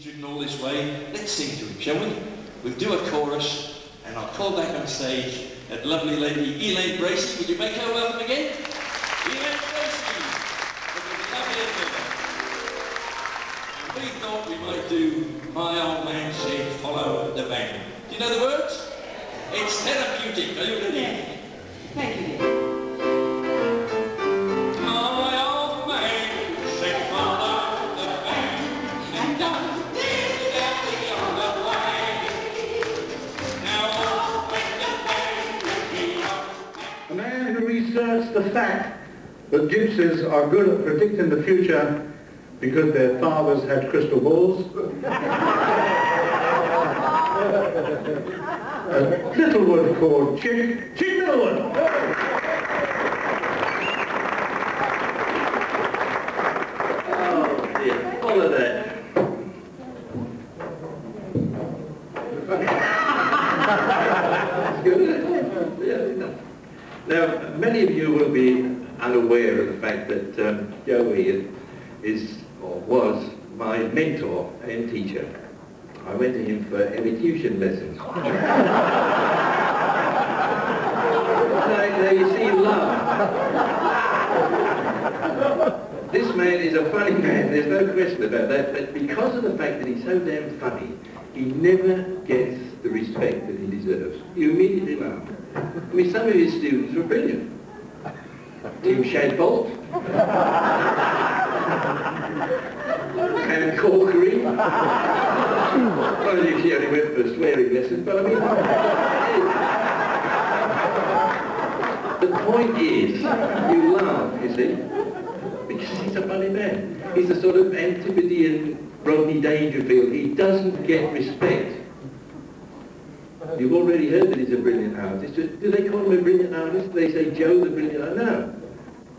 driven all this way. Let's sing to him, shall we? We'll do a chorus, and I'll call back on stage that lovely lady, Elaine Bracey. Would you make her welcome again? Elaine Bracey, with the lovely Edinburgh. And we thought we might do My Old Man Said Follow the Band. Do you know the words? It's therapeutic. Are you ready? Yeah. Thank you. My old man said follow the band, and don't dare get the other way. Now when the band will be up. A man who researched the fact that gypsies are good at predicting the future because their fathers had crystal balls. A Littlewood called Chic Littlewood. Oh dear, follow that. That's good, isn't it? Yeah. Now, many of you will be unaware of the fact that Joey is, or was, my mentor and teacher. I went to him for elocution lessons. Now you see, you laugh. This man is a funny man, there's no question about that, but because of the fact that he's so damn funny, he never gets the respect that he deserves. You immediately laugh. I mean, some of his students were brilliant. Tim Shadbolt, and Corkery. Well, she only went for swearing lessons, but I mean, the point is, you laugh, you see, because he's a funny man. He's a sort of Antipodean Rodney Dangerfield. He doesn't get respect. You've already heard that he's a brilliant artist. Do they call him a brilliant artist? They say Joe the brilliant artist? No.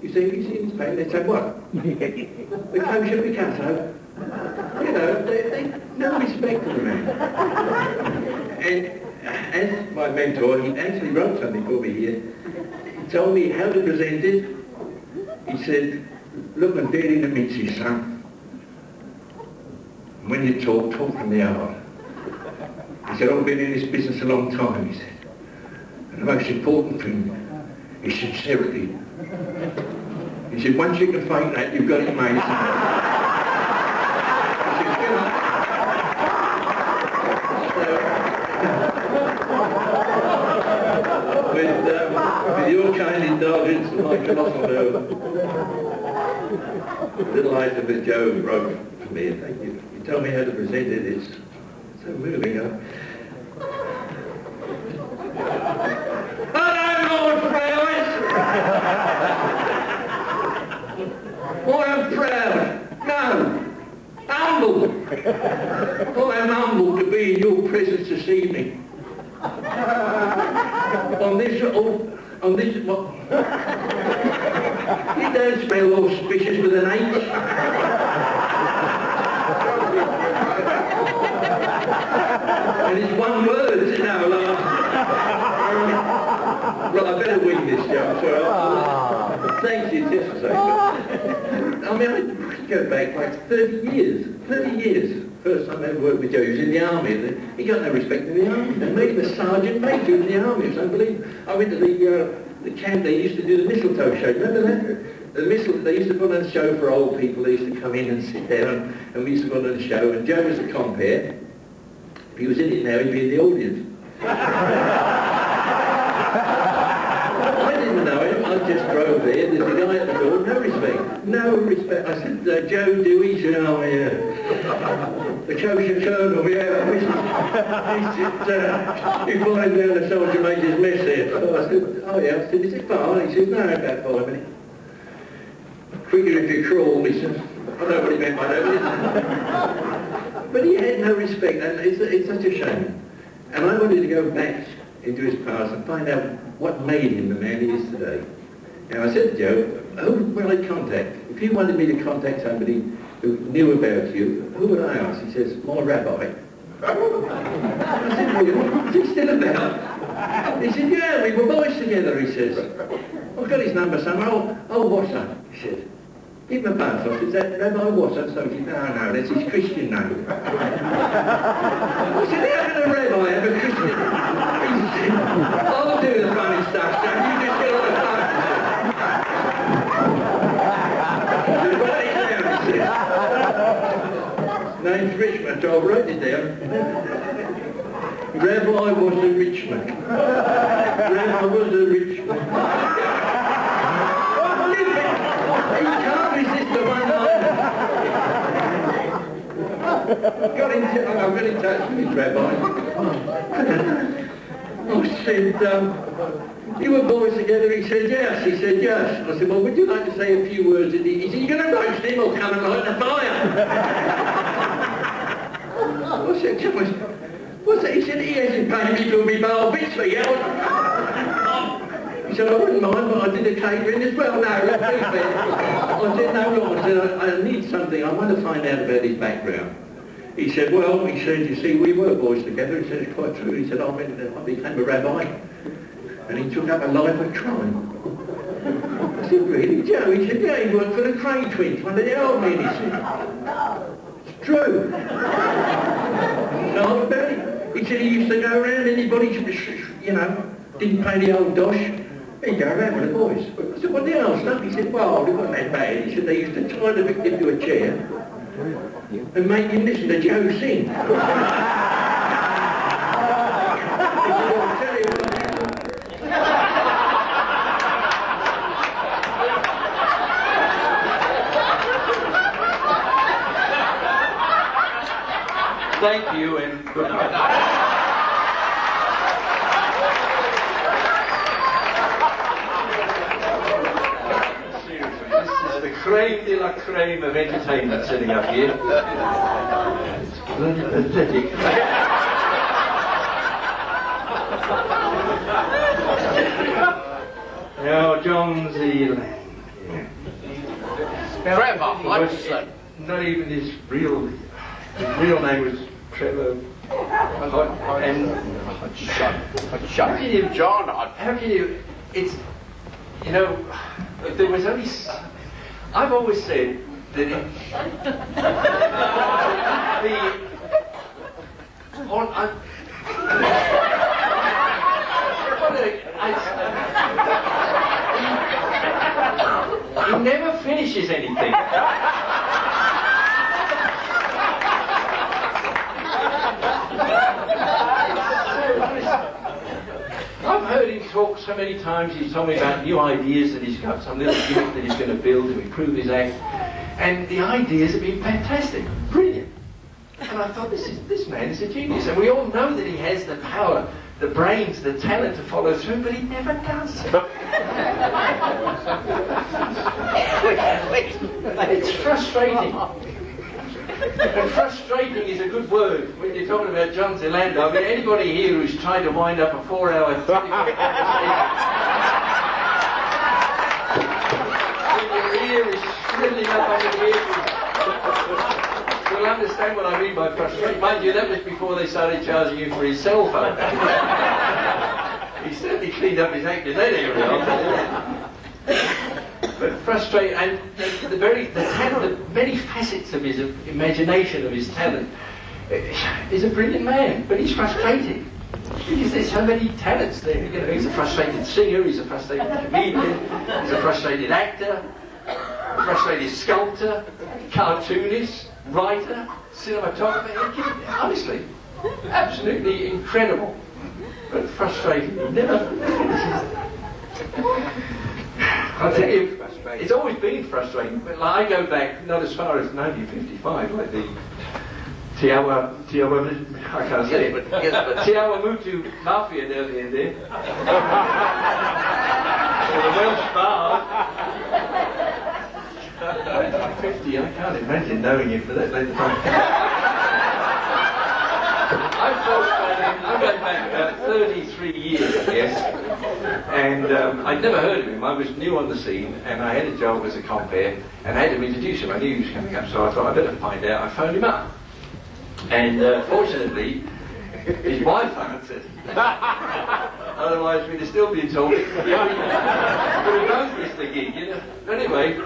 You say, have you seen his painting? They say, what? The kosher Picasso? You know, they no respect for the man. And as my mentor, he actually wrote something for me here. He told me how to present it. He said, look and dead in the midst, son. When you talk from the heart. He said, I've been in this business a long time, he said. And the most important thing is sincerity. He said, once you can fake that, you've got it made. With your kind indulgence, I can offer a little item that Joe wrote for me. Thank you. You tell me how to present it. It's so moving, huh? Hello, Lord Flowers! I am proud. No. Humble. I am humbled to be in your presence this evening. On this, what? You don't smell auspicious with an H. And it's one word, isn't it now? Well, I better wing this, Joe. So thank you, just a second. I mean, I go back like 30 years. 30 years. First time I ever worked with Joe, he was in the army. He got no respect in the army. They made him a sergeant major in the army. It was unbelievable. I went to the camp, they used to do the mistletoe show. Remember that? They used to put on a show for old people. They used to come in and sit down, and we used to put on a show. And Joe was a compere. If he was in it now, he'd be in the audience. I didn't know him. I just drove there. There's a guy at the door. No respect. No respect. I said, Joe Dewey? He said, oh, yeah. The kosher colonel, yeah. He said, you flying down the soldier major's mess there. So I said, oh, yeah. I said, is it far? He said, no, about 5 minutes. Quicker if you crawl, he said. I don't know what he meant by that, but he had no respect, and it's such a shame. And I wanted to go back into his past and find out what made him the man he is today. Now I said to Joe, who will I contact? If you wanted me to contact somebody who knew about you, who would I ask? He says, my rabbi. I said, well, what's he still about? He said, yeah, we were boys together, he says. I've got his number somewhere. Oh, what's that? He said. Give him a buzz. I said, is that Rabbi Watson? So he said, no, that's his Christian name. said, how can a rabbi have a Christian? He said, I'll do the funny stuff, son. You just get on the phone. Write it down, he said. Name's Richmond, so I wrote it down. Rabbi was a rich man. Rabbi was a rich man. You can't resist the one line. I've got in touch with his rabbi. I said, you were boys together? He said, yes. He said, yes. I said, well, would you like to say a few words? He said, you're going to roast him or come and light the fire? I said, what's that? He said, he hasn't paid me for me bar bits for you. He said, I wouldn't mind, but I did the catering as well. No, I said, no, Lord. I said, I need something. I want to find out about his background. He said, well, he said, you see, we were boys together. He said, it's quite true. He said, I became a rabbi. And he took up a life of crime. I said, really, Joe? He said, yeah, he worked for the Crane twins, one of the old men, he said. It's true. No, about it. He said he used to go around, anybody, you know, didn't pay the old dosh, he'd go around with the boys. I said, what the hell stuff? He said, well, it wasn't that bad. He said they used to tie the victim to a chair and make him listen to Joe sing. Thank you and good night. Seriously, this is the creme de la creme of entertainment sitting up here. It's bloody pathetic. Now, John Zealand. Trevor Hudson. Not even his real name was Trevor. Shut. How can you, John? How can you? It's, you know, there was only. I've always said that he never finishes anything. I've heard him talk so many times. He's told me about new ideas that he's got, some little gimmick that he's going to build to improve his act, and the ideas have been fantastic, brilliant. And I thought, this man is a genius, and we all know that he has the power, the brains, the talent to follow through, but he never does. It's frustrating. And frustrating is a good word when you're talking about John Zelander. I mean, anybody here who's tried to wind up a 4-hour telephone conversation when your ear is shrilling up on your ear, will understand what I mean by frustration. Mind you, that was before they started charging you for his cell phone. He certainly cleaned up his act in that area, I'll tell you that. But frustrating, and the many facets of his imagination, of his talent. He's a brilliant man, but he's frustrated because there's so many talents there. You know, he's a frustrated singer, he's a frustrated comedian, he's a frustrated actor, a frustrated sculptor, cartoonist, writer, cinematographer. Honestly, absolutely incredible, but frustrating. He never finishes. I'll tell you, it's always been frustrating, but like, I go back not as far as 1955, like the Te-Awa, I can't say it, but Te-Awa Mutu Mafia nearly in there. Or the Welsh Bard. 1950, I can't imagine knowing him for that length of time. I'm going back about 33 years, I guess, and I'd never heard of him. I was new on the scene, and I had a job as a compere, and I had to introduce him. I knew he was coming up, so I thought I'd better find out. I phoned him up, and fortunately, his wife answered. Otherwise, we'd have still been talking. We both missed the gig, you know. Anyway,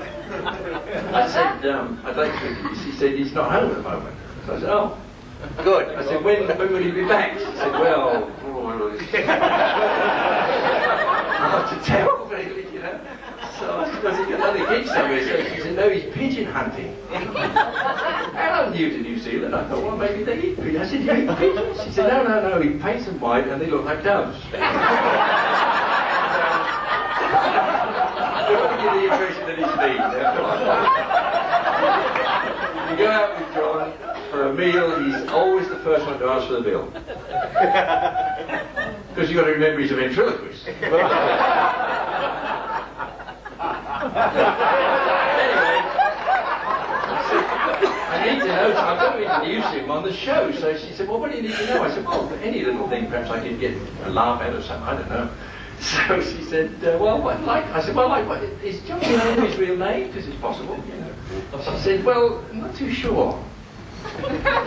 I said, I'd like to. He said he's not home at the moment. So I said, oh. Good. I said, when will he be back? She said, well, hard to tell, really, you know. So I said, does he got another gig somewhere? So she said, no, he's pigeon hunting. And I'm new to New Zealand. I thought, well, maybe they eat pigeons. I said, you eat pigeons? She said, no, he paints them white and they look like doves. I want to give the impression that he's mean. You go out with John for a meal, he's always the first one to ask for the bill. Because you've got to remember he's a ventriloquist. Anyway, I need to know, I've got to introduce him on the show. So she said, well, what do you need to know? I said, well, any little thing perhaps I can get a laugh out of something, I don't know. So she said, well, what, like? I said, well, like, what, is John know his real name? Because it's possible, you know. She said, well, I'm not too sure.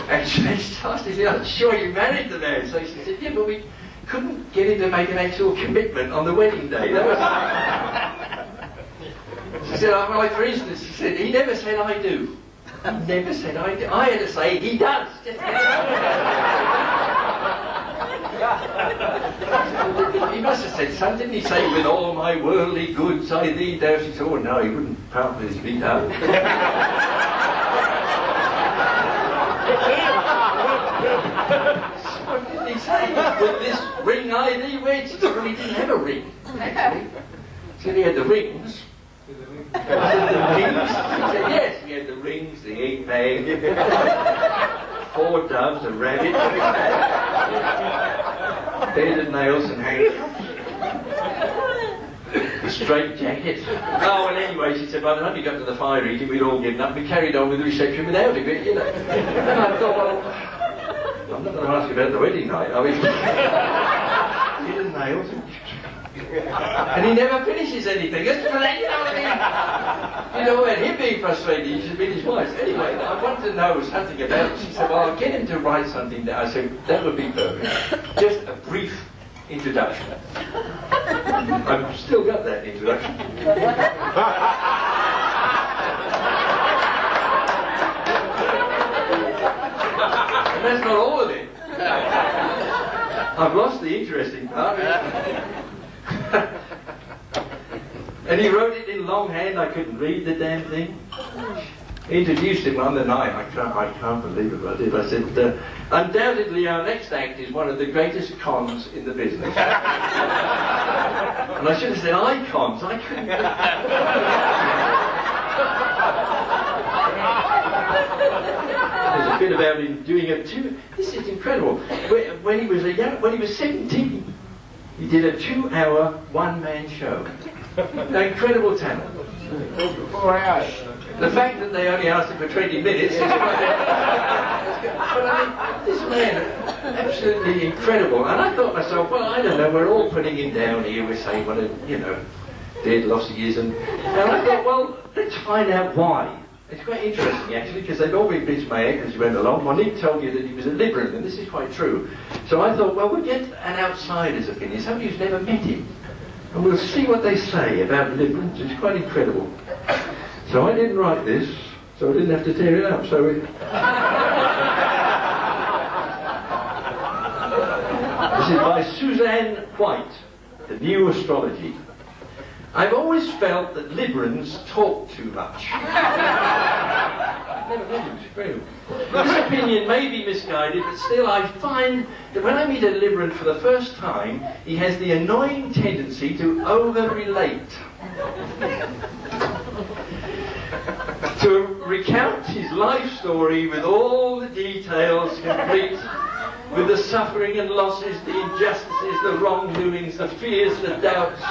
Actually, she asked if you're not sure you married the man. So she said, yeah, but we couldn't get him to make an actual commitment on the wedding day. That was... She said, well, like, for instance, she said, he never said I do. He never said I do. I had to say he does. He must have said something, didn't he? Say, with all my worldly goods I thee dare. She said, oh no, he wouldn't part with his feet up. What did he say? With this ring I thee wed? She said, well, he didn't have a ring, actually. She said he had the rings. I said, the rings? She said, yes, he had the rings, the egg bag, 4 doves, a rabbit, bearded nails and handcuffs, a straight jacket. Oh, well, anyway, she said, by the time he got to the fire eating, we'd all given up. We carried on with the reception without him, you know. And I thought, well, I'm not going to ask you about the wedding night. I mean, bearded nails. And he never finishes anything. You know what I mean? You know, and him being frustrated, he should be his wife. Anyway, I wanted to know something about it. She said, well, I'll get him to write something down. I said, that would be perfect. Just a brief introduction. I've still got that introduction. And that's not all of it. I've lost the interesting part. And he wrote it in longhand. I couldn't read the damn thing. He introduced him on the night. I can't believe it, I did. I said, undoubtedly our next act is one of the greatest cons in the business. And I should have said icons. I couldn't. There's a bit about him doing it too. This is incredible. When he was 17, he did a 2-hour one-man show. Now, incredible talent. 4 hours. The fact that they only asked him for 20 minutes is but I mean, this man, absolutely incredible. And I thought to myself, well, I don't know, we're all putting him down here, we're saying what a, you know, dead loss he is. And I thought, well, let's find out why. It's quite interesting, actually, because they've all been bismayed as you went along. Monique told you that he was a liberal, and this is quite true. So I thought, well, we'll get an outsider's opinion, somebody who's never met him. And we'll see what they say about liberals. It's quite incredible. So I didn't write this, so I didn't have to tear it up. So this is by Suzanne White, The New Astrology. I've always felt that Liberans talk too much. Never met him, it's true. This opinion may be misguided, but still I find that when I meet a Liberan for the first time, he has the annoying tendency to over-relate. To recount his life story with all the details complete, with the suffering and losses, the injustices, the wrongdoings, the fears, the doubts,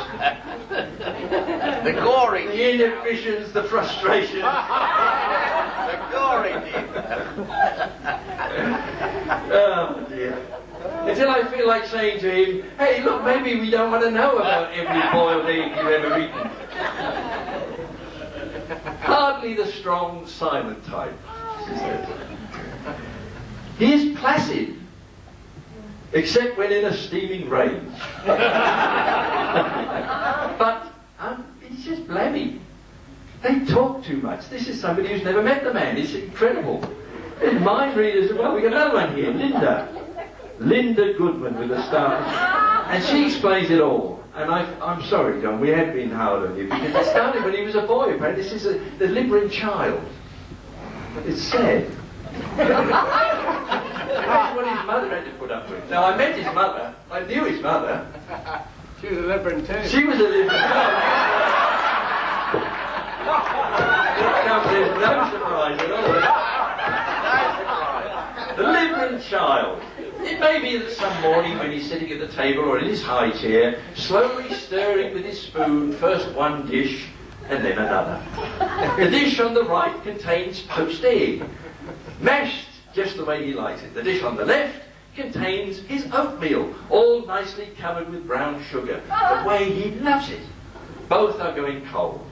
The gory. the inhibitions, the frustrations. The gory. Oh dear. Until I feel like saying to him, hey look, maybe we don't want to know about every boiled egg you've ever eaten. Hardly the strong, silent type, she says. He is placid, except when in a steaming rage. But he's just blabby. They talk too much. This is somebody who's never met the man. It's incredible. It's mind readers as well. We've got another one here, Linda Goodman with a star. And she explains it all. And I'm sorry, John, we have been hard on you, because it started when he was a boy, apparently. This is the deliberate child. It's sad. That's what his mother had to put up with. Now, I met his mother. I knew his mother. She was a liberal too. She was a liberal. There's no surprise at all. The liberal child. It may be that some morning when he's sitting at the table or in his high chair, slowly stirring with his spoon first one dish and then another. The dish on the right contains poached egg, mashed just the way he likes it. The dish on the left contains his oatmeal, all nicely covered with brown sugar, the way he loves it. Both are going cold.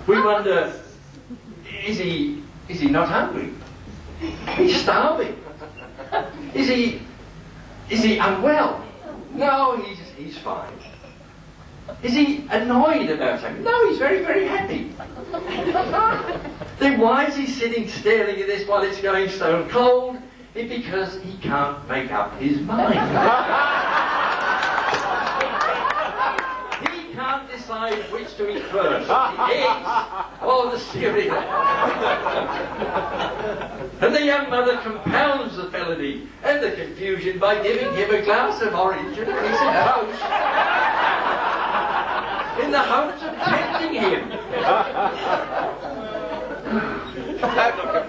We wonder, is he not hungry? He's starving. Is he unwell? No, he's fine. Is he annoyed about something? No, he's very, very happy. Then why is he sitting staring at this while it's going stone cold? It's because he can't make up his mind. He can't decide which to eat first, the eggs or the cereal. And the young mother compounds the felony and the confusion by giving him a glass of orange and a piece of toast in the hopes of tempting him.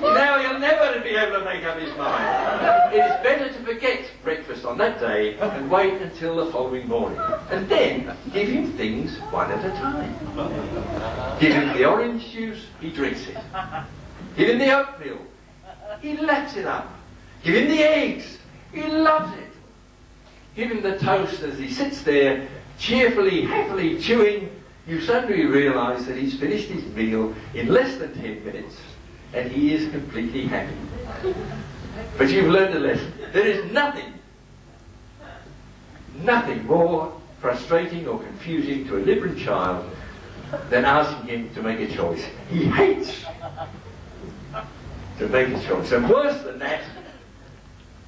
Now he'll never be able to make up his mind. It is better to forget breakfast on that day and wait until the following morning. And then give him things one at a time. Give him the orange juice, he drinks it. Give him the oatmeal, he laps it up. Give him the eggs, he loves it. Give him the toast as he sits there, cheerfully, happily chewing. You suddenly realise that he's finished his meal in less than 10 minutes. And he is completely happy. But you've learned a lesson. There is nothing more frustrating or confusing to a liberal child than asking him to make a choice. He hates to make a choice. And worse than that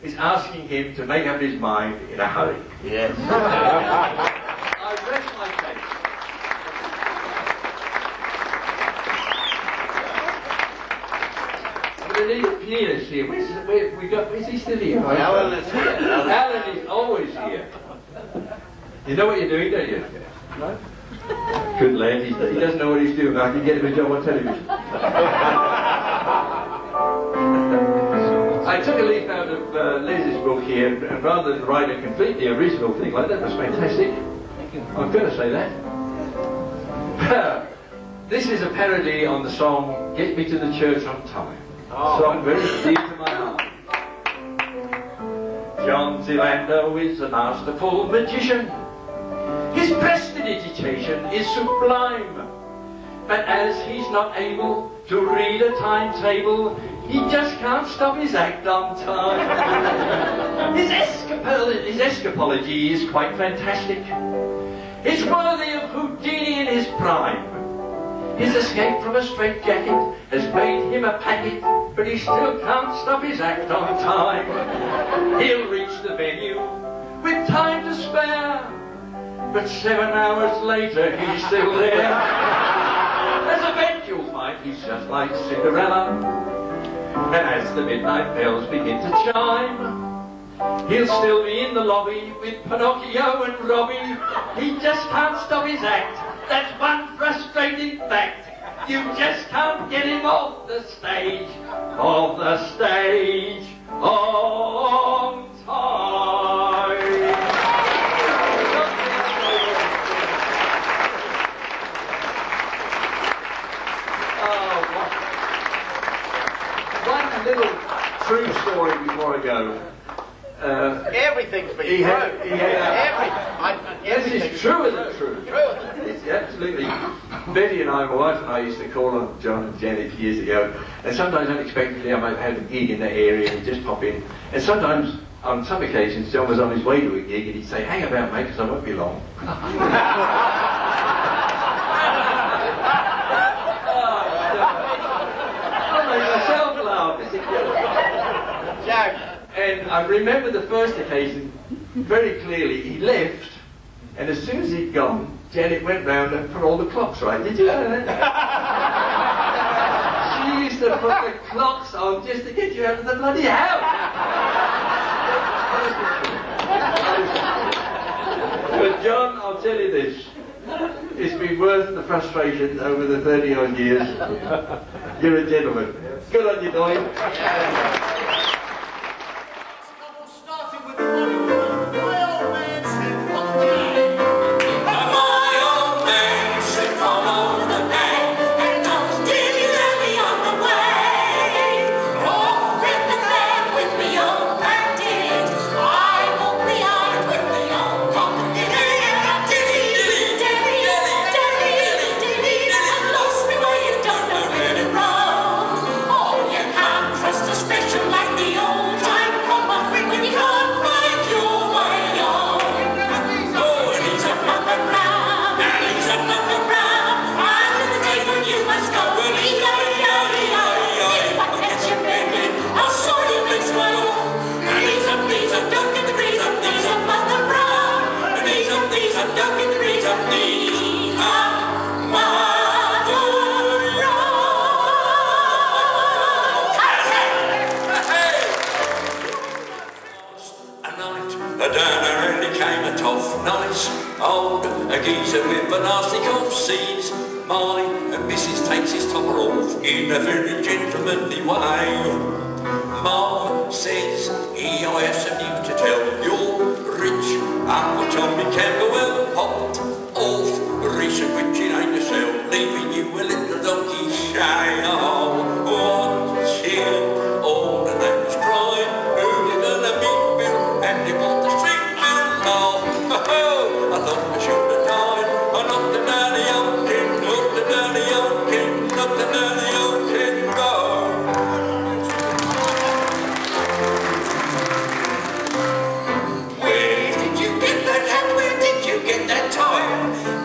is asking him to make up his mind in a hurry. Yes. I rest my case. We need a pianist here. Is he still here? Alan is here. Alan is always here. You know what you're doing, don't you? No? Good lad, he doesn't know what he's doing. I can get him a job on television. I took a leaf out of Les's book here, and rather than write a completely original thing like that, was fantastic. I'm going to say that. This is a parody on the song "Get Me to the Church on Time." Song very deep to my heart. John Zilando is a masterful magician. His prestidigitation is sublime. But as he's not able to read a timetable, he just can't stop his act on time. His escapology is quite fantastic. It's worthy of Houdini in his prime. His escape from a straitjacket has made him a packet, but he still can't stop his act on time. He'll reach the venue with time to spare, but 7 hours later he's still there. As a vet you'll find he's just like Cinderella, and as the midnight bells begin to chime, he'll still be in the lobby with Pinocchio and Robbie. He just can't stop his act. That's one frustrating fact. You just can't get him off the stage on time. One little true story before I go. Everything's been true. This is truer than true. It's absolutely. Betty and I, my wife and I, used to call on John and Janet years ago, and sometimes unexpectedly I might have a gig in that area and just pop in. And sometimes, on some occasions, John was on his way to a gig and he'd say, "Hang about, mate, because I won't be long." I made myself And I remember the first occasion very clearly. He left, and as soon as he'd gone, Janet went round and put all the clocks right. Did you know that? She used to put the clocks on just to get you out of the bloody house. But John, I'll tell you this. It's been worth the frustration over the 30-odd years. You're a gentleman. Good on you, darling. With a nasty cough sees my and Mrs. takes his topper off in a very gentlemanly way. Mom says, I have some news to tell. You're rich. Uncle Tommy Camberwell popped off recent which it ain't a sell, leaving you a little donkey shy. Oh, one cheer, all the neighbours cry. Who's gonna meet Bill? And they want the street Bill. Oh, I thought I should have died. Not the dirty old king, not the dirty old king, not the dirty old king, go. Where did you get that hat? Where did you get that tie?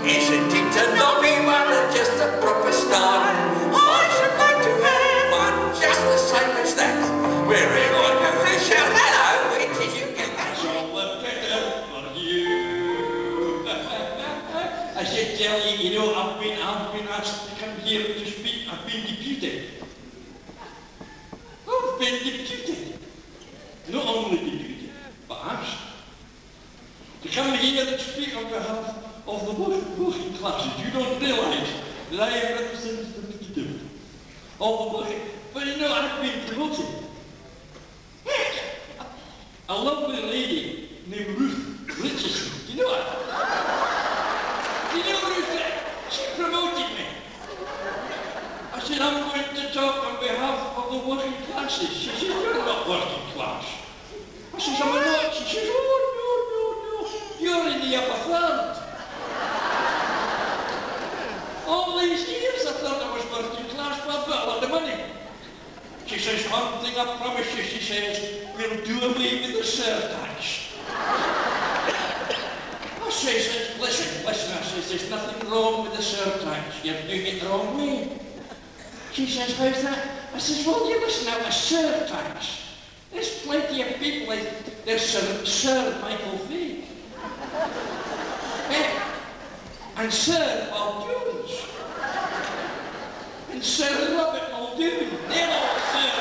Isn't it a lovely one or just a proper style? I should like to have one just the same as that. Wherever I go, they shout, hello, where did you get that? All the better for you. I should tell you, you know, I've been asked to come here to speak. I've been deputed. I've been deputed. Not only deputed, but asked to come here and speak on behalf of the working classes. You don't realise that I represent the representative of the working. But you know, I've been promoted. Heck, a lovely lady named Ruth Richardson. Do you know her? Do you know Ruth? She promoted me. I said, I'm going to talk on behalf of the working classes. She said, you're not working class. I said, I'm not. She says, oh, no. You're in the upper third. All these years I thought I was working class, but I've got a lot of money. She says, one thing I promise you, she says, we'll do away with the surtax. I says, listen, I says, there's nothing wrong with the surtax. You're doing it the wrong way. She says, how's that? I says, well, you listen now, a surtax. There's plenty of people like, there's Sir Michael Fig. And Sir Muldoon's. And Sir Robert Muldoon. They're all Sir.